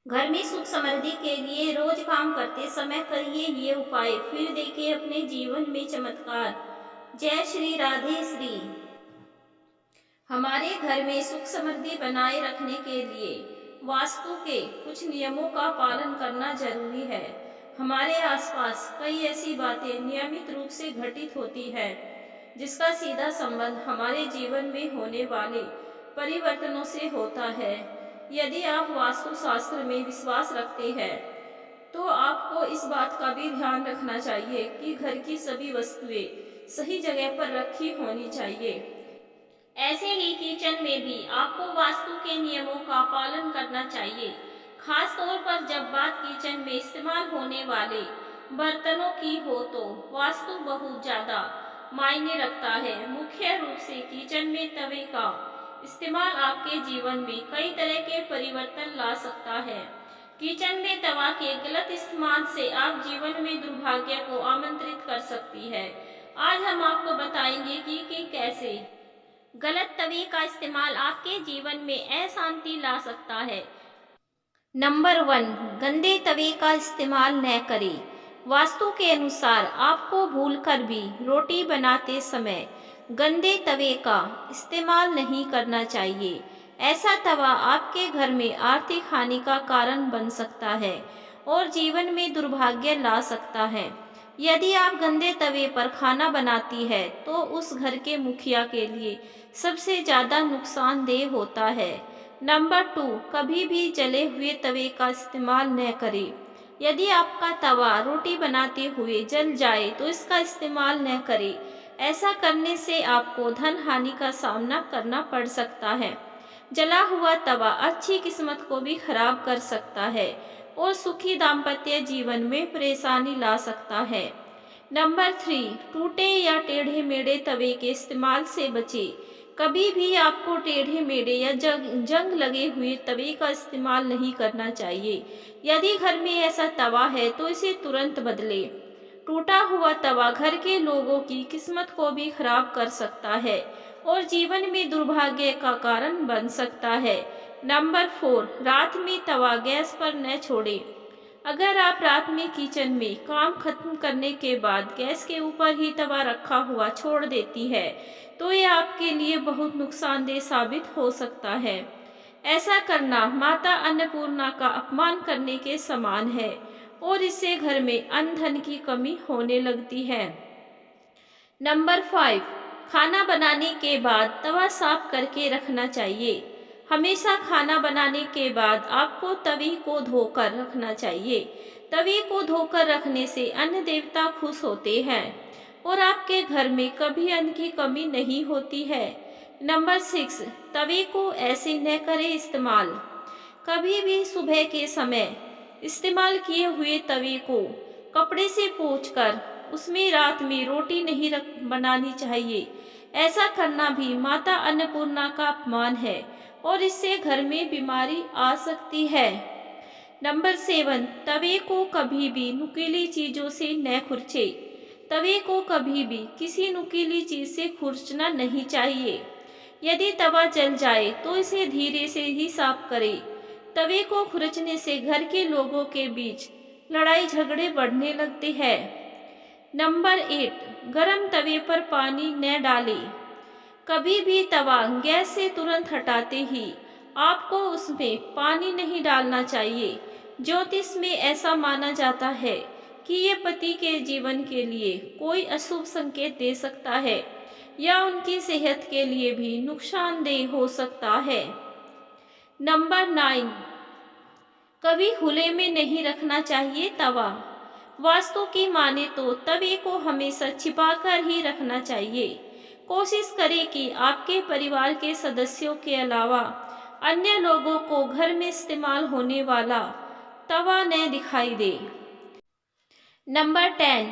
घर में सुख समृद्धि के लिए रोज काम करते समय करिए ये उपाय, फिर देखिए अपने जीवन में चमत्कार। जय श्री राधे श्री। हमारे घर में सुख समृद्धि बनाए रखने के लिए वास्तु के कुछ नियमों का पालन करना जरूरी है। हमारे आसपास कई ऐसी बातें नियमित रूप से घटित होती है जिसका सीधा संबंध हमारे जीवन में होने वाले परिवर्तनों से होता है। यदि आप वास्तु शास्त्र में विश्वास रखते हैं तो आपको इस बात का भी ध्यान रखना चाहिए कि घर की सभी वस्तुएं सही जगह पर रखी होनी चाहिए। ऐसे ही किचन में भी आपको वास्तु के नियमों का पालन करना चाहिए। खास तौर पर जब बात किचन में इस्तेमाल होने वाले बर्तनों की हो तो वास्तु बहुत ज्यादा मायने रखता है। मुख्य रूप से किचन में तवे का इस्तेमाल आपके जीवन में कई तरह के परिवर्तन ला सकता है। किचन में तवा के गलत इस्तेमाल से आप जीवन में दुर्भाग्य को आमंत्रित कर सकती है। आज हम आपको बताएंगे कि कैसे गलत तवे का इस्तेमाल आपके जीवन में अशांति ला सकता है। नंबर 1, गंदे तवे का इस्तेमाल न करें। वास्तु के अनुसार आपको भूलकर भी रोटी बनाते समय गंदे तवे का इस्तेमाल नहीं करना चाहिए। ऐसा तवा आपके घर में आर्थिक हानि का कारण बन सकता है और जीवन में दुर्भाग्य ला सकता है। यदि आप गंदे तवे पर खाना बनाती है तो उस घर के मुखिया के लिए सबसे ज्यादा नुकसानदेह होता है। नंबर 2, कभी भी जले हुए तवे का इस्तेमाल न करें। यदि आपका तवा रोटी बनाते हुए जल जाए तो इसका इस्तेमाल न करें। ऐसा करने से आपको धन हानि का सामना करना पड़ सकता है। जला हुआ तवा अच्छी किस्मत को भी खराब कर सकता है और सुखी दाम्पत्य जीवन में परेशानी ला सकता है। नंबर 3, टूटे या टेढ़े मेढ़े तवे के इस्तेमाल से बचें। कभी भी आपको टेढ़े मेढ़े या जंग लगे हुए तवे का इस्तेमाल नहीं करना चाहिए। यदि घर में ऐसा तवा है तो इसे तुरंत बदलें। टूटा हुआ तवा घर के लोगों की किस्मत को भी खराब कर सकता है और जीवन में दुर्भाग्य का कारण बन सकता है। नंबर 4, रात में तवा गैस पर न छोड़ें। अगर आप रात में किचन में काम खत्म करने के बाद गैस के ऊपर ही तवा रखा हुआ छोड़ देती है तो यह आपके लिए बहुत नुकसानदेह साबित हो सकता है। ऐसा करना माता अन्नपूर्णा का अपमान करने के समान है और इससे घर में अन्न धन की कमी होने लगती है। नंबर 5, खाना बनाने के बाद तवा साफ करके रखना चाहिए। हमेशा खाना बनाने के बाद आपको तवे को धोकर रखना चाहिए। तवे को धोकर रखने से अन्न देवता खुश होते हैं और आपके घर में कभी अन्न की कमी नहीं होती है। नंबर 6, तवे को ऐसे न करें इस्तेमाल। कभी भी सुबह के समय इस्तेमाल किए हुए तवे को कपड़े से पोंछकर उसमें रात में रोटी नहीं बनानी चाहिए। ऐसा करना भी माता अन्नपूर्णा का अपमान है और इससे घर में बीमारी आ सकती है। नंबर 7, तवे को कभी भी नुकीली चीजों से न खुरचे। तवे को कभी भी किसी नुकीली चीज से खुरचना नहीं चाहिए। यदि तवा जल जाए तो इसे धीरे से ही साफ करें। तवे को खुरचने से घर के लोगों के बीच लड़ाई झगड़े बढ़ने लगते हैं। नंबर 8, गरम तवे पर पानी न डालें। कभी भी तवा गैस से तुरंत हटाते ही आपको उसमें पानी नहीं डालना चाहिए। ज्योतिष में ऐसा माना जाता है कि ये पति के जीवन के लिए कोई अशुभ संकेत दे सकता है या उनकी सेहत के लिए भी नुकसानदेह हो सकता है। नंबर 9, कभी खुले में नहीं रखना चाहिए तवा। वास्तु की माने तो तवे को हमेशा छिपाकर ही रखना चाहिए। कोशिश करें कि आपके परिवार के सदस्यों के अलावा अन्य लोगों को घर में इस्तेमाल होने वाला तवा न दिखाई दे। नंबर 10,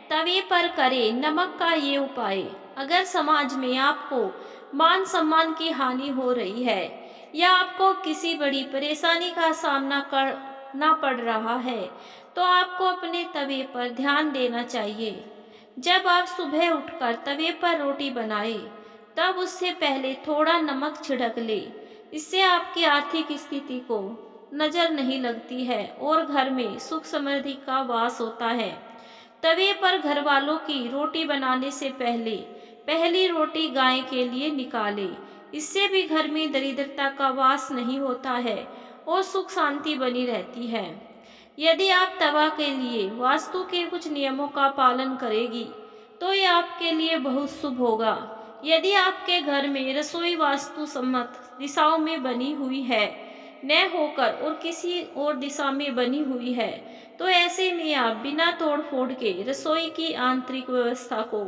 तवे पर करें नमक का ये उपाय। अगर समाज में आपको मान सम्मान की हानि हो रही है या आपको किसी बड़ी परेशानी का सामना करना पड़ रहा है तो आपको अपने तवे पर ध्यान देना चाहिए। जब आप सुबह उठकर तवे पर रोटी बनाएं, तब उससे पहले थोड़ा नमक छिड़क लें। इससे आपकी आर्थिक स्थिति को नजर नहीं लगती है और घर में सुख समृद्धि का वास होता है। तवे पर घर वालों की रोटी बनाने से पहले पहली रोटी गाय के लिए निकाले। इससे भी घर में दरिद्रता का वास नहीं होता है और सुख शांति बनी रहती है। यदि आप तवा के लिए वास्तु के कुछ नियमों का पालन करेगी तो ये आपके लिए बहुत शुभ होगा। यदि आपके घर में रसोई वास्तु सम्मत दिशाओं में बनी हुई है न होकर और किसी और दिशा में बनी हुई है तो ऐसे में आप बिना तोड़ फोड़ के रसोई की आंतरिक व्यवस्था को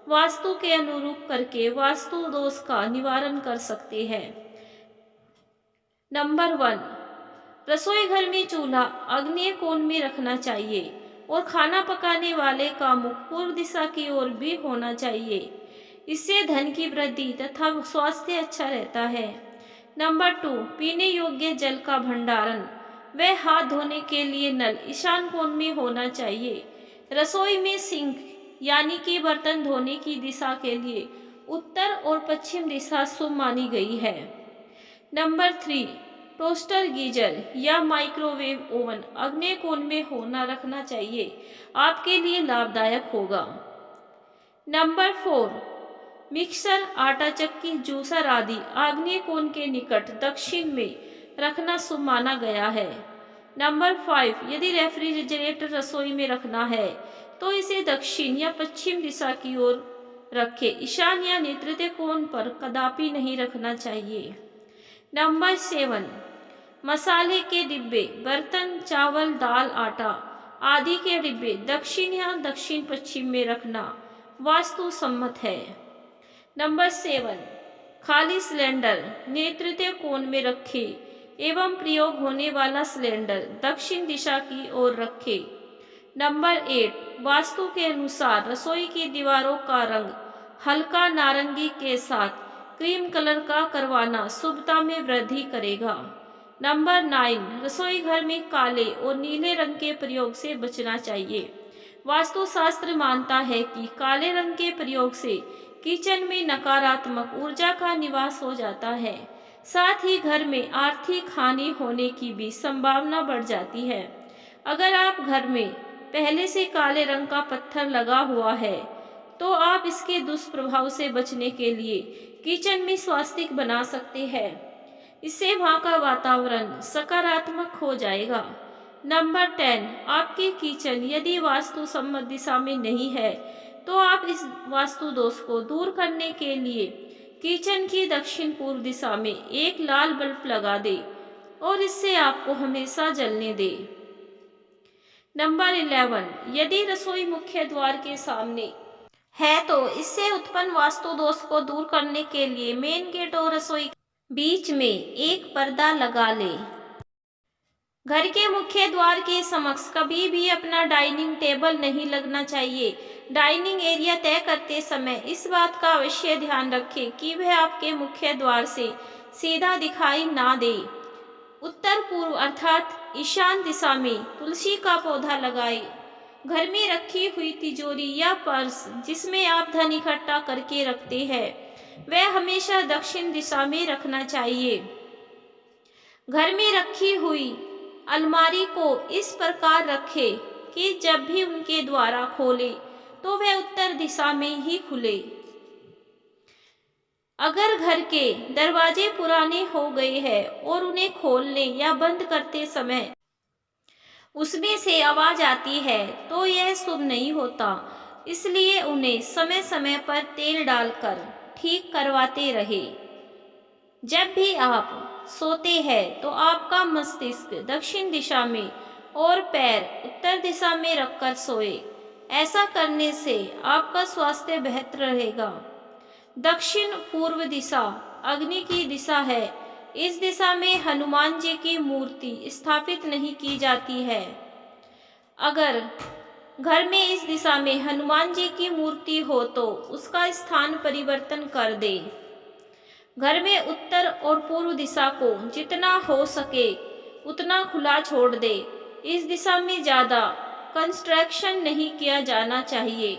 वास्तु के अनुरूप करके वास्तु दोष का निवारण कर सकते हैं। नंबर 1, रसोई घर में चूल्हा आग्नेय कोण में रखना चाहिए और खाना पकाने वाले का मुख पूर्व दिशा की ओर भी होना चाहिए। इससे धन की वृद्धि तथा स्वास्थ्य अच्छा रहता है। नंबर 2, पीने योग्य जल का भंडारण व हाथ धोने के लिए नल ईशान कोण में होना चाहिए। रसोई में सिंक यानी कि बर्तन धोने की दिशा के लिए उत्तर और पश्चिम दिशा शुभ मानी गई है। नंबर 3, टोस्टर गीजर या माइक्रोवेव ओवन आग्नेय कोण में होना रखना चाहिए, आपके लिए लाभदायक होगा। नंबर 4, मिक्सर, आटा चक्की, जूसर आदि आग्नेय कोण के निकट दक्षिण में रखना शुभ माना गया है। नंबर 5, यदि रेफ्रिजरेटर रसोई में रखना है तो इसे दक्षिण या पश्चिम दिशा की ओर रखें। ईशान या नैऋत्य कोण पर कदापि नहीं रखना चाहिए। नंबर 7, मसाले के डिब्बे, बर्तन, चावल, दाल, आटा आदि के डिब्बे दक्षिण या दक्षिण पश्चिम में रखना वास्तु सम्मत है। नंबर 7, खाली सिलेंडर नैऋत्य कोण में रखें एवं प्रयोग होने वाला सिलेंडर दक्षिण दिशा की ओर रखें। नंबर 8, वास्तु के अनुसार रसोई की दीवारों का रंग हल्का नारंगी के साथ क्रीम कलर का करवाना शुभता में वृद्धि करेगा। नंबर 9, रसोई घर में काले और नीले रंग के प्रयोग से बचना चाहिए। वास्तुशास्त्र मानता है कि काले रंग के प्रयोग से किचन में नकारात्मक ऊर्जा का निवास हो जाता है, साथ ही घर में आर्थिक हानि होने की भी संभावना बढ़ जाती है। अगर आप घर में पहले से काले रंग का पत्थर लगा हुआ है तो आप इसके दुष्प्रभाव से बचने के लिए किचन में स्वास्तिक बना सकते हैं। इससे वहाँ का वातावरण सकारात्मक हो जाएगा। नंबर 10, आपकी किचन यदि वास्तु सम्मत दिशा में नहीं है तो आप इस वास्तु दोष को दूर करने के लिए किचन की दक्षिण पूर्व दिशा में एक लाल बल्ब लगा दें और इससे आपको हमेशा जलने दें। नंबर 11, यदि रसोई मुख्य द्वार के सामने है तो इससे उत्पन्न वास्तु दोष को दूर करने के लिए मेन गेट और रसोई बीच में एक पर्दा लगा ले। घर के मुख्य द्वार के समक्ष कभी भी अपना डाइनिंग टेबल नहीं लगना चाहिए। डाइनिंग एरिया तय करते समय इस बात का अवश्य ध्यान रखें कि वह आपके मुख्य द्वार से सीधा दिखाई ना दे। उत्तर पूर्व अर्थात ईशान दिशा में तुलसी का पौधा लगाएं। घर में रखी हुई तिजोरी या पर्स जिसमें आप धन इकट्ठा करके रखते हैं वह हमेशा दक्षिण दिशा में रखना चाहिए। घर में रखी हुई अलमारी को इस प्रकार रखें कि जब भी उनके द्वारा खोले तो वह उत्तर दिशा में ही खुले। अगर घर के दरवाजे पुराने हो गए हैं और उन्हें खोलने या बंद करते समय उसमें से आवाज आती है तो यह शुभ नहीं होता। इसलिए उन्हें समय समय पर तेल डालकर ठीक करवाते रहे। जब भी आप सोते हैं तो आपका मस्तिष्क दक्षिण दिशा में और पैर उत्तर दिशा में रखकर सोए। ऐसा करने से आपका स्वास्थ्य बेहतर रहेगा। दक्षिण पूर्व दिशा अग्नि की दिशा है। इस दिशा में हनुमान जी की मूर्ति स्थापित नहीं की जाती है। अगर घर में इस दिशा में हनुमान जी की मूर्ति हो तो उसका स्थान परिवर्तन कर दे। घर में उत्तर और पूर्व दिशा को जितना हो सके उतना खुला छोड़ दे। इस दिशा में ज़्यादा कंस्ट्रक्शन नहीं किया जाना चाहिए।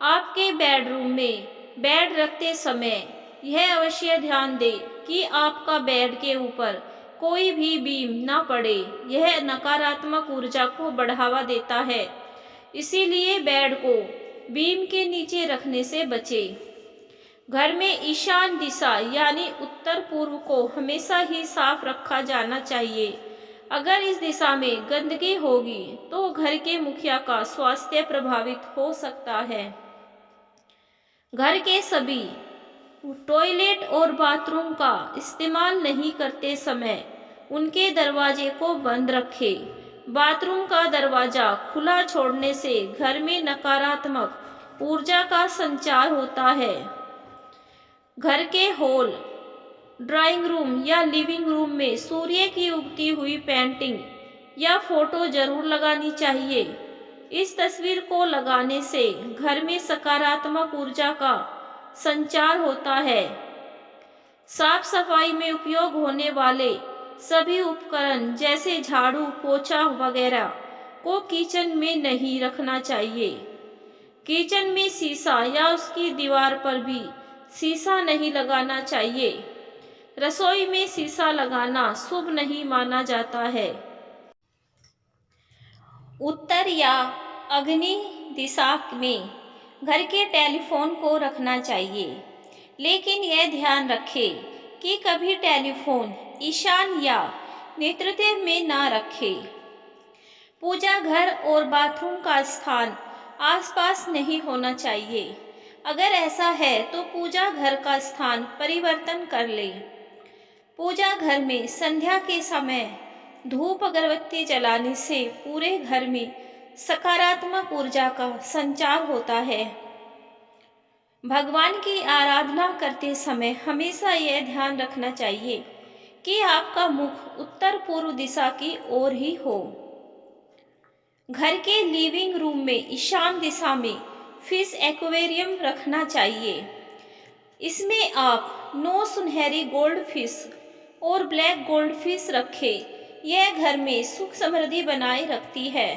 आपके बेडरूम में बेड रखते समय यह अवश्य ध्यान दें कि आपका बेड के ऊपर कोई भी बीम न पड़े। यह नकारात्मक ऊर्जा को बढ़ावा देता है, इसीलिए बेड को बीम के नीचे रखने से बचें। घर में ईशान दिशा यानी उत्तर पूर्व को हमेशा ही साफ रखा जाना चाहिए। अगर इस दिशा में गंदगी होगी तो घर के मुखिया का स्वास्थ्य प्रभावित हो सकता है। घर के सभी टॉयलेट और बाथरूम का इस्तेमाल नहीं करते समय उनके दरवाजे को बंद रखें। बाथरूम का दरवाजा खुला छोड़ने से घर में नकारात्मक ऊर्जा का संचार होता है। घर के हॉल, ड्राइंग रूम या लिविंग रूम में सूर्य की उगती हुई पेंटिंग या फोटो जरूर लगानी चाहिए। इस तस्वीर को लगाने से घर में सकारात्मक ऊर्जा का संचार होता है। साफ सफाई में उपयोग होने वाले सभी उपकरण जैसे झाड़ू, पोछा वगैरह को किचन में नहीं रखना चाहिए। किचन में शीशा या उसकी दीवार पर भी शीशा नहीं लगाना चाहिए। रसोई में शीशा लगाना शुभ नहीं माना जाता है। उत्तर या अग्नि दिशा में घर के टेलीफोन को रखना चाहिए, लेकिन यह ध्यान रखें कि कभी टेलीफोन ईशान या नेतृत्व में ना रखें। पूजा घर और बाथरूम का स्थान आसपास नहीं होना चाहिए। अगर ऐसा है तो पूजा घर का स्थान परिवर्तन कर लें। पूजा घर में संध्या के समय धूप अगरबत्ती जलाने से पूरे घर में सकारात्मक ऊर्जा का संचार होता है। भगवान की आराधना करते समय हमेशा यह ध्यान रखना चाहिए कि आपका मुख उत्तर पूर्व दिशा की ओर ही हो। घर के लिविंग रूम में ईशान दिशा में फिश एक्वेरियम रखना चाहिए। इसमें आप 9 सुनहरी गोल्ड फिश और ब्लैक गोल्ड फिश रखें। यह घर में सुख समृद्धि बनाए रखती है।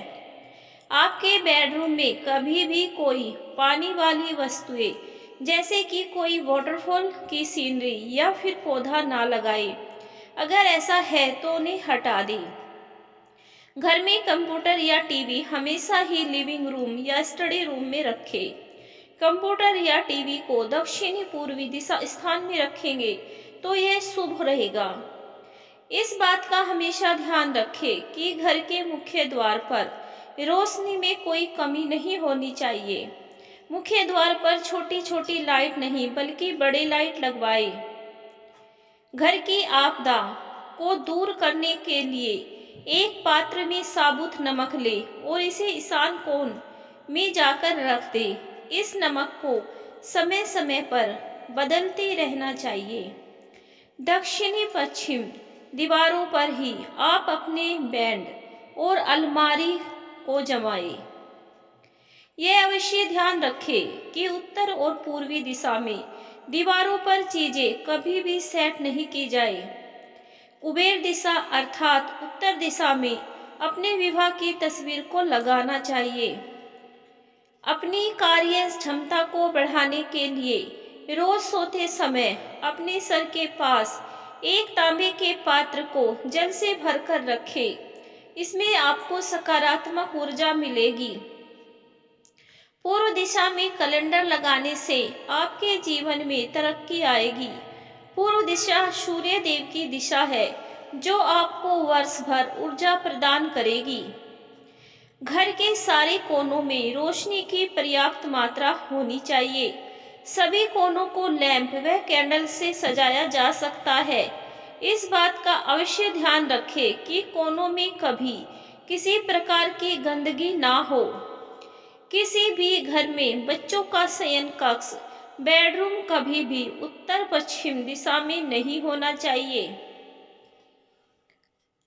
आपके बेडरूम में कभी भी कोई पानी वाली वस्तुएं जैसे कि कोई वाटरफॉल की सीनरी या फिर पौधा ना लगाए। अगर ऐसा है तो उन्हें हटा दें। घर में कंप्यूटर या टीवी हमेशा ही लिविंग रूम या स्टडी रूम में रखें। कंप्यूटर या टीवी को दक्षिणी पूर्वी दिशा स्थान में रखेंगे तो यह शुभ रहेगा। इस बात का हमेशा ध्यान रखें कि घर के मुख्य द्वार पर रोशनी में कोई कमी नहीं होनी चाहिए। मुख्य द्वार पर छोटी छोटी लाइट नहीं बल्कि बड़ी लाइट लगवाएं। घर की आपदा को दूर करने के लिए एक पात्र में साबुत नमक ले और इसे ईशान कोण में जाकर रख दे। इस नमक को समय समय पर बदलते रहना चाहिए। दक्षिणी पश्चिम दीवारों पर ही आप अपने बेड और अलमारी को जमाएं। यह अवश्य ध्यान रखें कि उत्तर और पूर्वी दिशा में दीवारों पर चीजें कभी भी सेट नहीं की जाए। कुबेर दिशा अर्थात उत्तर दिशा में अपने विवाह की तस्वीर को लगाना चाहिए। अपनी कार्य क्षमता को बढ़ाने के लिए रोज सोते समय अपने सर के पास एक तांबे के पात्र को जल से भरकर रखें। इसमें आपको सकारात्मक ऊर्जा मिलेगी। पूर्व दिशा में कैलेंडर लगाने से आपके जीवन में तरक्की आएगी। पूर्व दिशा सूर्य देव की दिशा है जो आपको वर्ष भर ऊर्जा प्रदान करेगी। घर के सारे कोनों में रोशनी की पर्याप्त मात्रा होनी चाहिए। सभी कोनों को लैंप व कैंडल से सजाया जा सकता है। इस बात का अवश्य ध्यान रखें कि कोनों में कभी किसी प्रकार की गंदगी ना हो। किसी भी घर में बच्चों का शयन कक्ष, बेडरूम कभी भी उत्तर पश्चिम दिशा में नहीं होना चाहिए।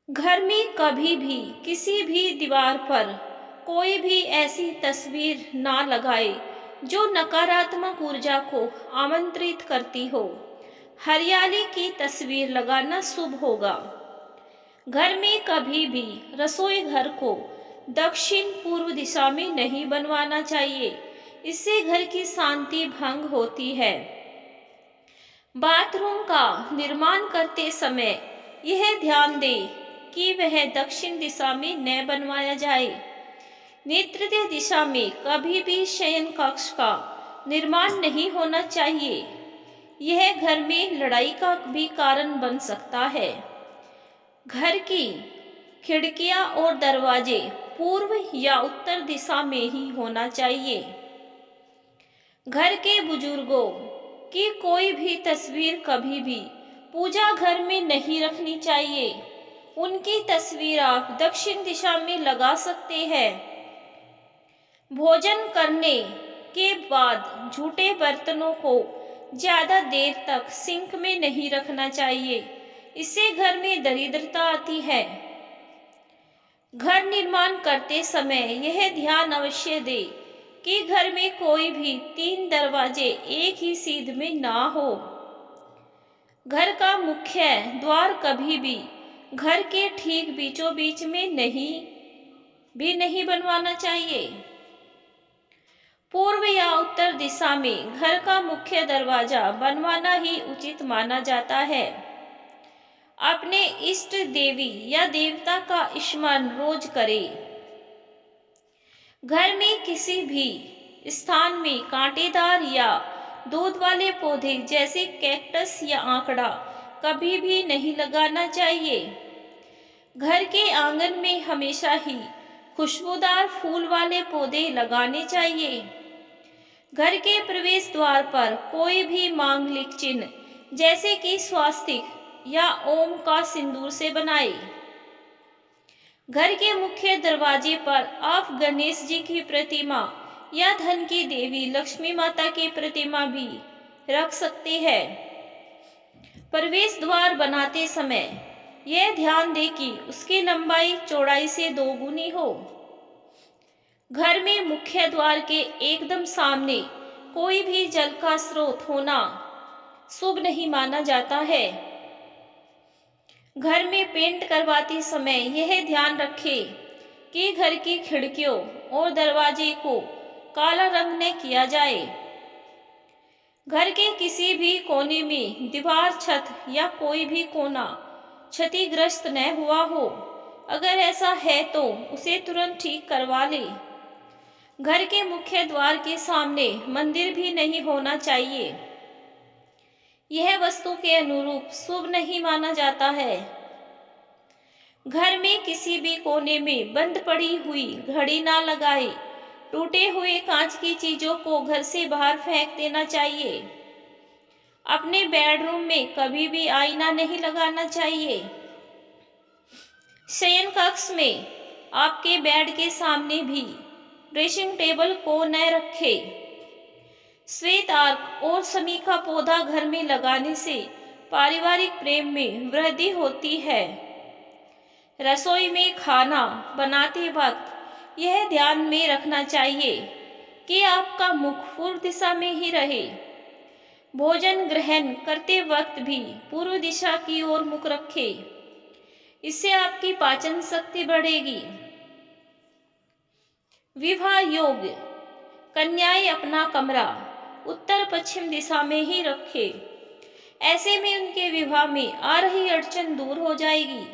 घर में कभी भी किसी भी दीवार पर कोई भी ऐसी तस्वीर ना लगाए जो नकारात्मक ऊर्जा को आमंत्रित करती हो। हरियाली की तस्वीर लगाना शुभ होगा। घर में कभी भी रसोई घर को दक्षिण पूर्व दिशा में नहीं बनवाना चाहिए। इससे घर की शांति भंग होती है। बाथरूम का निर्माण करते समय यह ध्यान दें कि वह दक्षिण दिशा में न बनवाया जाए। नैऋत्य दिशा में कभी भी शयन कक्ष का निर्माण नहीं होना चाहिए। यह घर में लड़ाई का भी कारण बन सकता है। घर की खिड़कियां और दरवाजे पूर्व या उत्तर दिशा में ही होना चाहिए। घर के बुजुर्गों की कोई भी तस्वीर कभी भी पूजा घर में नहीं रखनी चाहिए। उनकी तस्वीर आप दक्षिण दिशा में लगा सकते हैं। भोजन करने के बाद झूठे बर्तनों को ज्यादा देर तक सिंक में नहीं रखना चाहिए। इससे घर में दरिद्रता आती है। घर निर्माण करते समय यह ध्यान अवश्य दें कि घर में कोई भी 3 दरवाजे एक ही सीध में ना हो। घर का मुख्य द्वार कभी भी घर के ठीक बीचों बीच में नहीं बनवाना चाहिए। पूर्व या उत्तर दिशा में घर का मुख्य दरवाजा बनवाना ही उचित माना जाता है। अपने इष्ट देवी या देवता का स्मरण रोज करें। घर में किसी भी स्थान में कांटेदार या दूध वाले पौधे जैसे कैक्टस या आंकड़ा कभी भी नहीं लगाना चाहिए। घर के आंगन में हमेशा ही खुशबूदार फूल वाले पौधे लगाने चाहिए। घर के प्रवेश द्वार पर कोई भी मांगलिक चिन्ह जैसे कि स्वास्तिक या ओम का सिंदूर से बनाए। घर के मुख्य दरवाजे पर आप गणेश जी की प्रतिमा या धन की देवी लक्ष्मी माता की प्रतिमा भी रख सकते हैं। प्रवेश द्वार बनाते समय यह ध्यान दें कि उसकी लंबाई चौड़ाई से 2 गुनी हो। घर में मुख्य द्वार के एकदम सामने कोई भी जल का स्रोत होना शुभ नहीं माना जाता है। घर में पेंट करवाते समय यह ध्यान रखें कि घर की खिड़कियों और दरवाजे को काला रंग न किया जाए। घर के किसी भी कोने में दीवार, छत या कोई भी कोना क्षतिग्रस्त न हुआ हो। अगर ऐसा है तो उसे तुरंत ठीक करवा ले। घर के मुख्य द्वार के सामने मंदिर भी नहीं होना चाहिए। यह वस्तु के अनुरूप शुभ नहीं माना जाता है। घर में किसी भी कोने में बंद पड़ी हुई घड़ी ना लगाए। टूटे हुए कांच की चीजों को घर से बाहर फेंक देना चाहिए। अपने बेडरूम में कभी भी आईना नहीं लगाना चाहिए। शयन कक्ष में आपके बेड के सामने भी ड्रेसिंग टेबल को न रखें। श्वेत आर्क और शमी का पौधा घर में लगाने से पारिवारिक प्रेम में वृद्धि होती है। रसोई में खाना बनाते वक्त यह ध्यान में रखना चाहिए कि आपका मुख पूर्व दिशा में ही रहे। भोजन ग्रहण करते वक्त भी पूर्व दिशा की ओर मुख रखें। इससे आपकी पाचन शक्ति बढ़ेगी। विवाह योग्य कन्याएं अपना कमरा उत्तर पश्चिम दिशा में ही रखें। ऐसे में उनके विवाह में आ रही अड़चन दूर हो जाएगी।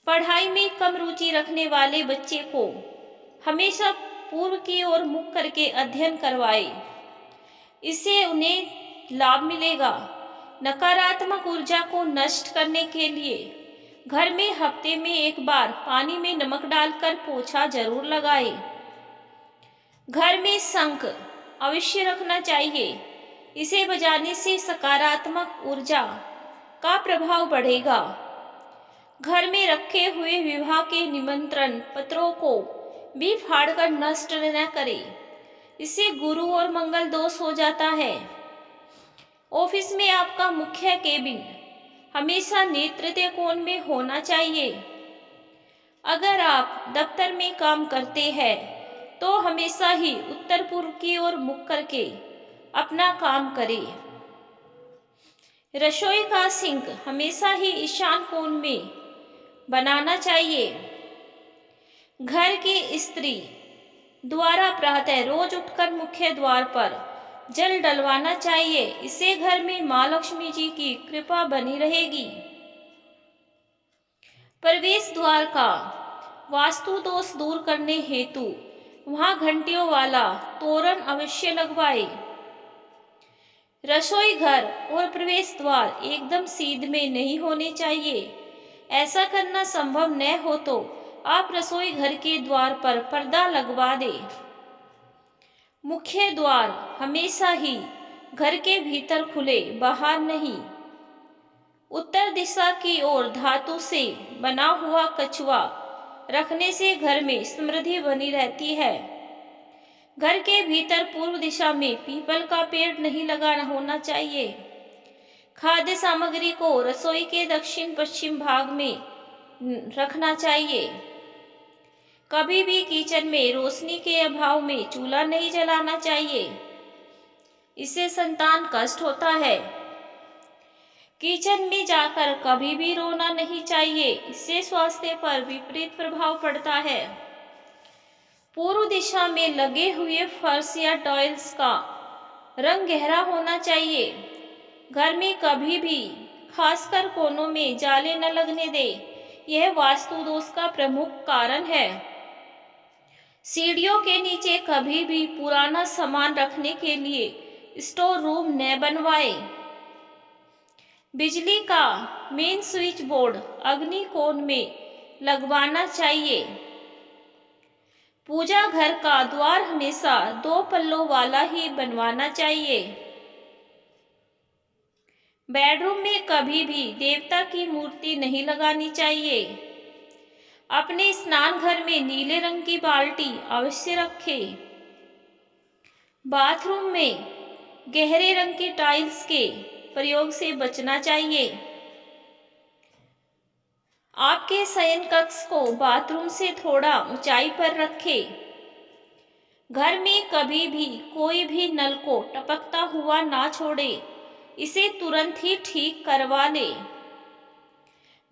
पढ़ाई में कम रुचि रखने वाले बच्चे को हमेशा पूर्व की ओर मुख करके अध्ययन करवाएं। इससे उन्हें लाभ मिलेगा। नकारात्मक ऊर्जा को नष्ट करने के लिए घर में हफ्ते में 1 बार पानी में नमक डालकर पोछा जरूर लगाएं। घर में शंख अवश्य रखना चाहिए। इसे बजाने से सकारात्मक ऊर्जा का प्रभाव बढ़ेगा। घर में रखे हुए विवाह के निमंत्रण पत्रों को भी फाड़कर नष्ट न करें। इससे गुरु और मंगल दोष हो जाता है। ऑफिस में आपका मुख्य केबिन हमेशा नेतृत्व कोण में होना चाहिए। अगर आप दफ्तर में काम करते हैं तो हमेशा ही उत्तर पूर्व की ओर मुख करके अपना काम करें। रसोई का सिंक हमेशा ही ईशान कोण में बनाना चाहिए। घर की स्त्री द्वारा प्रातः रोज उठकर मुख्य द्वार पर जल डलवाना चाहिए। इससे घर में मां लक्ष्मी जी की कृपा बनी रहेगी। प्रवेश द्वार का वास्तु दोष दूर करने हेतु वहां घंटियों वाला तोरण अवश्य लगवाए। रसोई घर और प्रवेश द्वार एकदम सीध में नहीं होने चाहिए। ऐसा करना संभव न हो तो आप रसोई घर के द्वार पर पर्दा लगवा दें। मुख्य द्वार हमेशा ही घर के भीतर खुले, बाहर नहीं। उत्तर दिशा की ओर धातु से बना हुआ कछुआ रखने से घर में समृद्धि बनी रहती है। घर के भीतर पूर्व दिशा में पीपल का पेड़ नहीं लगा होना चाहिए। खाद्य सामग्री को रसोई के दक्षिण पश्चिम भाग में रखना चाहिए। कभी भी किचन में रोशनी के अभाव में चूल्हा नहीं जलाना चाहिए, इससे संतान कष्ट होता है। किचन में जाकर कभी भी रोना नहीं चाहिए, इससे स्वास्थ्य पर विपरीत प्रभाव पड़ता है। पूर्व दिशा में लगे हुए फर्श या टाइल्स का रंग गहरा होना चाहिए। घर में कभी भी खासकर कोनों में जाले न लगने दें, यह वास्तु दोष का प्रमुख कारण है। सीढ़ियों के नीचे कभी भी पुराना सामान रखने के लिए स्टोर रूम न बनवाएं। बिजली का मेन स्विच बोर्ड अग्नि कोण में लगवाना चाहिए। पूजा घर का द्वार हमेशा 2 पल्लों वाला ही बनवाना चाहिए। बेडरूम में कभी भी देवता की मूर्ति नहीं लगानी चाहिए। अपने स्नान घर में नीले रंग की बाल्टी अवश्य रखें। बाथरूम में गहरे रंग की टाइल्स के प्रयोग से बचना चाहिए। आपके शयन कक्ष को बाथरूम से थोड़ा ऊंचाई पर रखें। घर में कभी भी कोई भी नल को टपकता हुआ ना छोड़े, इसे तुरंत ही ठीक करवा ले।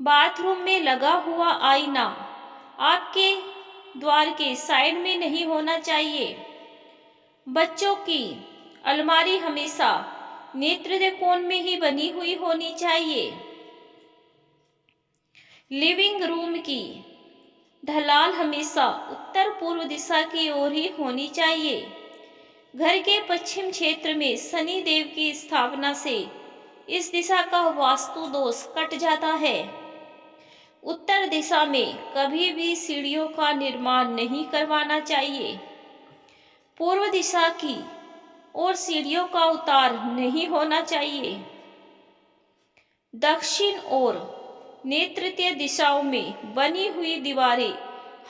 बाथरूम में लगा हुआ आईना आपके द्वार के साइड में नहीं होना चाहिए। बच्चों की अलमारी हमेशा नेत्र कोण में ही बनी हुई होनी चाहिए। लिविंग रूम की ढलाल हमेशा उत्तर पूर्व दिशा की ओर ही होनी चाहिए। घर के पश्चिम क्षेत्र में शनि देव की स्थापना से इस दिशा का वास्तु दोष कट जाता है। उत्तर दिशा में कभी भी सीढ़ियों का निर्माण नहीं करवाना चाहिए। पूर्व दिशा की ओर सीढ़ियों का उतार नहीं होना चाहिए। दक्षिण और नैऋत्य दिशाओं में बनी हुई दीवारें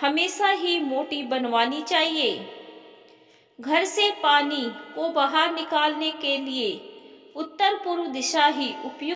हमेशा ही मोटी बनवानी चाहिए। घर से पानी को बाहर निकालने के लिए उत्तर पूर्व दिशा ही उपयुक्त